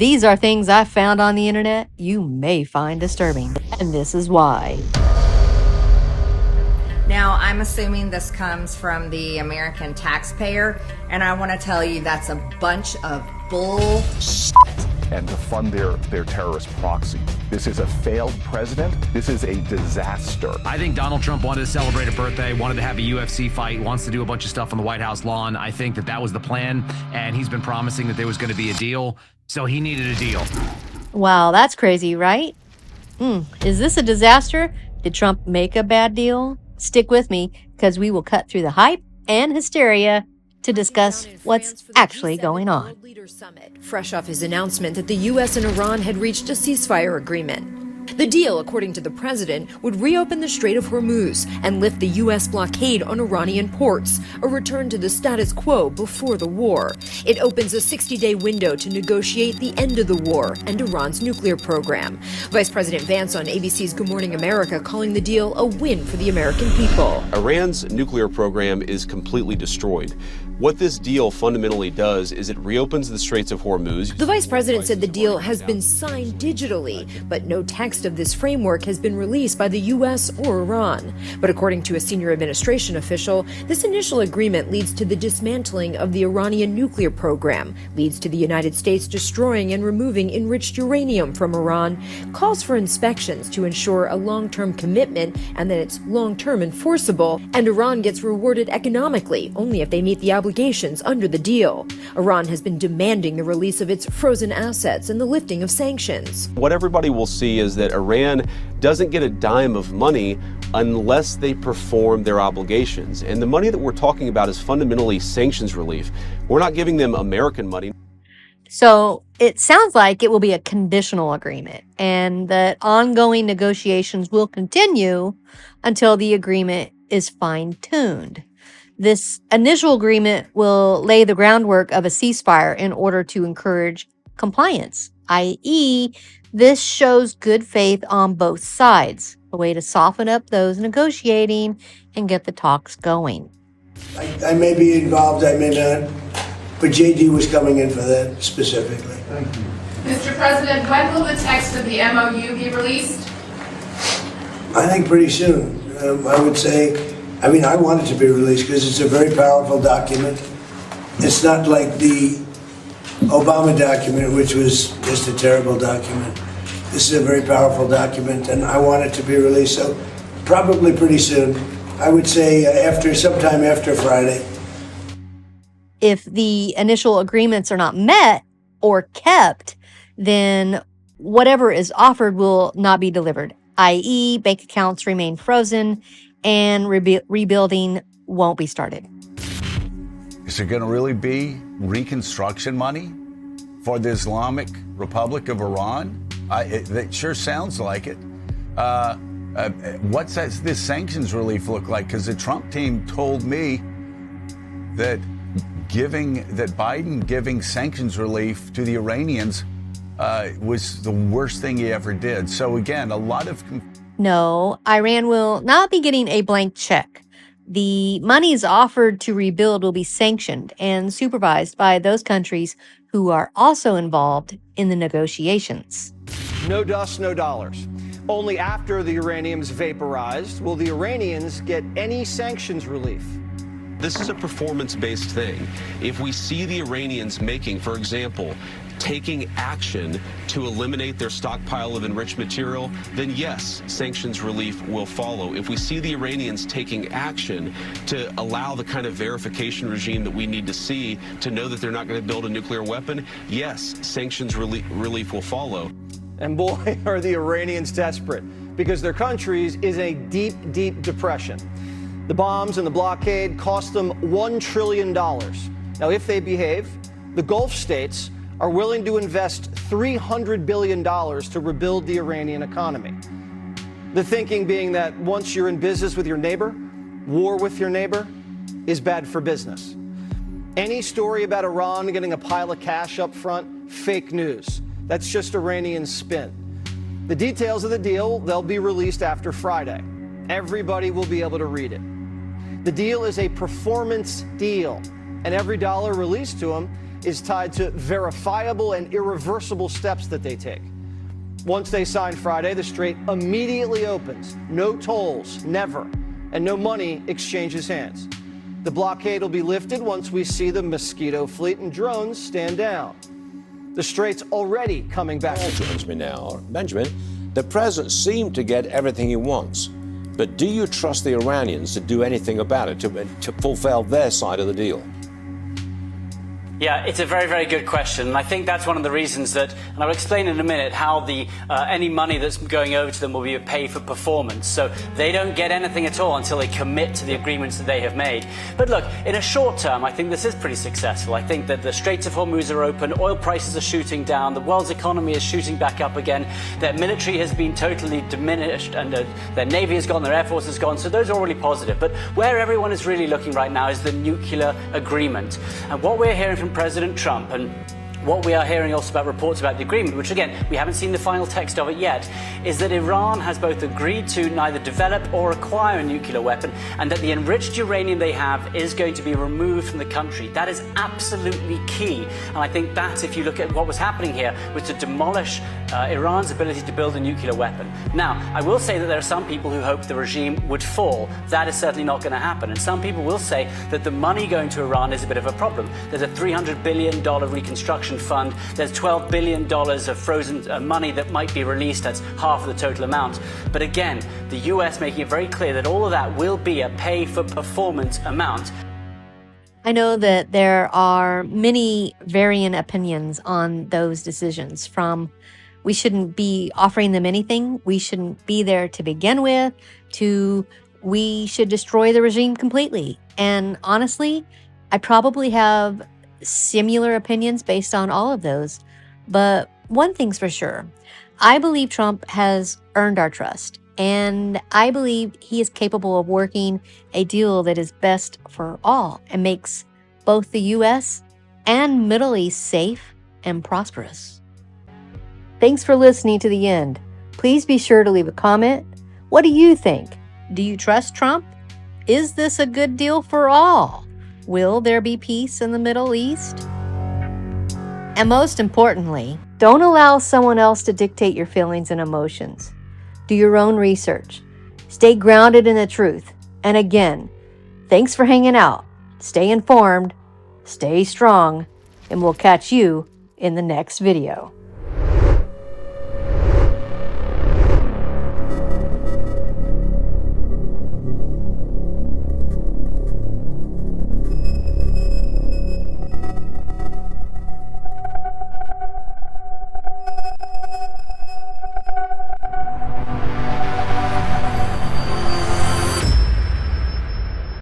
These are things I found on the internet you may find disturbing, and this is why. Now, I'm assuming this comes from the American taxpayer, and I want to tell you that's a bunch of bullshit. And to fund their terrorist proxy. This is a failed president. This is a disaster. I think Donald Trump wanted to celebrate a birthday, wanted to have a UFC fight, wants to do a bunch of stuff on the White House lawn. I think that was the plan, and he's been promising that there was going to be a deal, so he needed a deal. Wow, that's crazy, right? Is this a disaster? Did Trump make a bad deal? Stick with me, because we will cut through the hype and hysteria to discuss what's actually going on. Fresh off his announcement that the U.S. and Iran had reached a ceasefire agreement. The deal, according to the president, would reopen the Strait of Hormuz and lift the U.S. blockade on Iranian ports, a return to the status quo before the war. It opens a 60-day window to negotiate the end of the war and Iran's nuclear program. Vice President Vance on ABC's Good Morning America calling the deal a win for the American people. Iran's nuclear program is completely destroyed. What this deal fundamentally does is it reopens the Straits of Hormuz. The vice president said the deal has been signed digitally, but no text of this framework has been released by the U.S. or Iran. But according to a senior administration official, this initial agreement leads to the dismantling of the Iranian nuclear program, leads to the United States destroying and removing enriched uranium from Iran, calls for inspections to ensure a long-term commitment and that it's long-term enforceable, and Iran gets rewarded economically only if they meet the obligations under the deal. Iran has been demanding the release of its frozen assets and the lifting of sanctions. What everybody will see is that Iran doesn't get a dime of money unless they perform their obligations. And the money that we're talking about is fundamentally sanctions relief. We're not giving them American money. So it sounds like it will be a conditional agreement and that ongoing negotiations will continue until the agreement is fine-tuned. This initial agreement will lay the groundwork of a ceasefire in order to encourage compliance, i.e., this shows good faith on both sides, a way to soften up those negotiating and get the talks going. I may be involved, I may not, but JD was coming in for that specifically. Thank you. Mr. President, when will the text of the MOU be released? I think pretty soon. I would say, I want it to be released because it's a very powerful document. It's not like the Obama document, which was just a terrible document. This is a very powerful document, and I want it to be released. So probably pretty soon. I would say sometime after Friday. If the initial agreements are not met or kept, then whatever is offered will not be delivered, i.e., bank accounts remain frozen and rebuilding won't be started. Is there going to really be reconstruction money for the Islamic Republic of Iran? It sure sounds like it. What does this sanctions relief look like? Because the Trump team told me that Biden giving sanctions relief to the Iranians was the worst thing he ever did. So again, a lot of... No, Iran will not be getting a blank check. The monies offered to rebuild will be sanctioned and supervised by those countries who are also involved in the negotiations. No dust, no dollars. Only after the uranium's vaporized will the Iranians get any sanctions relief. This is a performance-based thing. If we see the Iranians making, for example, taking action to eliminate their stockpile of enriched material, then yes, sanctions relief will follow. If we see the Iranians taking action to allow the kind of verification regime that we need to see to know that they're not going to build a nuclear weapon, yes, sanctions relief will follow. And boy, are the Iranians desperate, because their country is in a deep, deep depression. The bombs and the blockade cost them $1 trillion. Now, if they behave, the Gulf states are willing to invest $300 billion to rebuild the Iranian economy. The thinking being that once you're in business with your neighbor, war with your neighbor is bad for business. Any story about Iran getting a pile of cash up front, fake news. That's just Iranian spin. The details of the deal, they'll be released after Friday. Everybody will be able to read it. The deal is a performance deal, and every dollar released to them is tied to verifiable and irreversible steps that they take. Once they sign Friday, the strait immediately opens. No tolls, never, and no money exchanges hands. The blockade will be lifted once we see the Mosquito fleet and drones stand down. The strait's already coming back. Joins me now. Benjamin, the president seemed to get everything he wants. But do you trust the Iranians to do anything about it, to fulfill their side of the deal? Yeah, it's a very, very good question. And I think that's one of the reasons that, and I'll explain in a minute, how any money that's going over to them will be a pay for performance. So they don't get anything at all until they commit to the agreements that they have made. But look, in a short term, I think this is pretty successful. I think that the Straits of Hormuz are open, oil prices are shooting down, the world's economy is shooting back up again, their military has been totally diminished, and their navy has gone, their air force has gone. So those are all really positive. But where everyone is really looking right now is the nuclear agreement. And what we're hearing from President Trump, and what we are hearing also about reports about the agreement, which again, we haven't seen the final text of it yet, is that Iran has both agreed to neither develop or acquire a nuclear weapon, and that the enriched uranium they have is going to be removed from the country. That is absolutely key. And I think that, if you look at what was happening here, was to demolish Iran's ability to build a nuclear weapon. Now, I will say that there are some people who hope the regime would fall. That is certainly not going to happen. And some people will say that the money going to Iran is a bit of a problem. There's a $300 billion reconstruction fund. There's $12 billion of frozen money that might be released. That's half of the total amount. But again, the US making it very clear that all of that will be a pay for performance amount. I know that there are many varying opinions on those decisions, from we shouldn't be offering them anything, we shouldn't be there to begin with, to we should destroy the regime completely. And honestly, I probably have similar opinions based on all of those. But one thing's for sure, I believe Trump has earned our trust, and I believe he is capable of working a deal that is best for all and makes both the US and Middle East safe and prosperous. Thanks for listening to the end. Please be sure to leave a comment. What do you think? Do you trust Trump? Is this a good deal for all? Will there be peace in the Middle East? And most importantly, don't allow someone else to dictate your feelings and emotions. Do your own research. Stay grounded in the truth. And again, thanks for hanging out. Stay informed, stay strong, and we'll catch you in the next video.